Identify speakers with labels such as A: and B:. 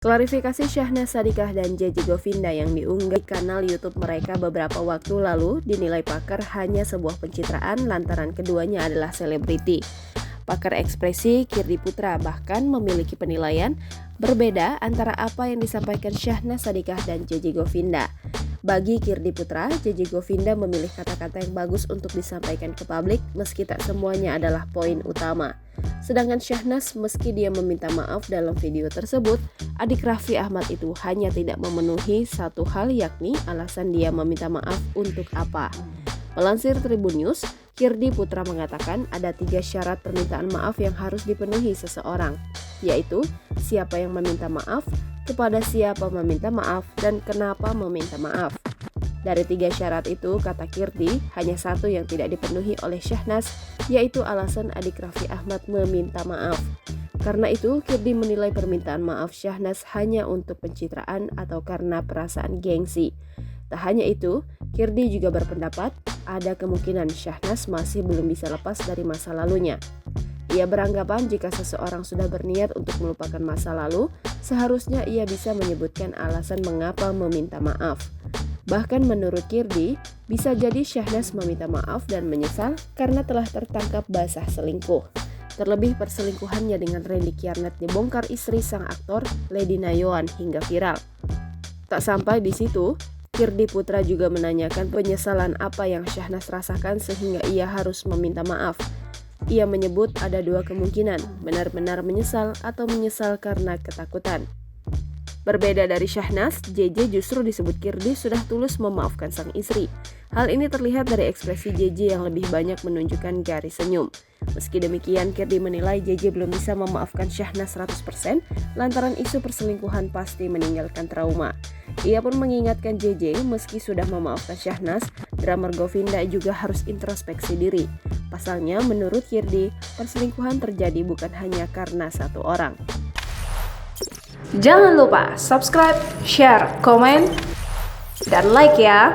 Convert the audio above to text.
A: Klarifikasi Syahnas Sadiqah dan JJ Govinda yang diunggah di kanal YouTube mereka beberapa waktu lalu dinilai pakar hanya sebuah pencitraan lantaran keduanya adalah selebriti. Pakar ekspresi Kirdi Putra bahkan memiliki penilaian berbeda antara apa yang disampaikan Syahnas Sadiqah dan JJ Govinda. Bagi Kirdi Putra, JJ Govinda memilih kata-kata yang bagus untuk disampaikan ke publik meski tak semuanya adalah poin utama. Sedangkan Syahnas meski dia meminta maaf dalam video tersebut, adik Raffi Ahmad itu hanya tidak memenuhi satu hal, yakni alasan dia meminta maaf untuk apa. Melansir Tribun News, Kirdi Putra mengatakan ada 3 syarat permintaan maaf yang harus dipenuhi seseorang, yaitu siapa yang meminta maaf, kepada siapa meminta maaf, dan kenapa meminta maaf. Dari 3 syarat itu, kata Kirdi, hanya satu yang tidak dipenuhi oleh Syahnas, yaitu alasan adik Raffi Ahmad meminta maaf. Karena itu, Kirdi menilai permintaan maaf Syahnas hanya untuk pencitraan atau karena perasaan gengsi. Tak hanya itu, Kirdi juga berpendapat ada kemungkinan Syahnas masih belum bisa lepas dari masa lalunya. Ia beranggapan jika seseorang sudah berniat untuk melupakan masa lalu, seharusnya ia bisa menyebutkan alasan mengapa meminta maaf. Bahkan menurut Kirdi, bisa jadi Syahnas meminta maaf dan menyesal karena telah tertangkap basah selingkuh. Terlebih perselingkuhannya dengan Randy Kiernet dibongkar istri sang aktor Lady Nayoan hingga viral. Tak sampai di situ, Kirdi Putra juga menanyakan penyesalan apa yang Syahnas rasakan sehingga ia harus meminta maaf. Ia menyebut ada 2 kemungkinan, benar-benar menyesal atau menyesal karena ketakutan. Berbeda dari Syahnas, JJ justru disebut Kirdi sudah tulus memaafkan sang istri. Hal ini terlihat dari ekspresi JJ yang lebih banyak menunjukkan garis senyum. Meski demikian, Kirdi menilai JJ belum bisa memaafkan Syahnas 100% lantaran isu perselingkuhan pasti meninggalkan trauma. Ia pun mengingatkan JJ meski sudah memaafkan Syahnas, drummer Govinda juga harus introspeksi diri. Pasalnya, menurut Kirdi, perselingkuhan terjadi bukan hanya karena satu orang.
B: Jangan lupa subscribe, share, komen, dan like ya!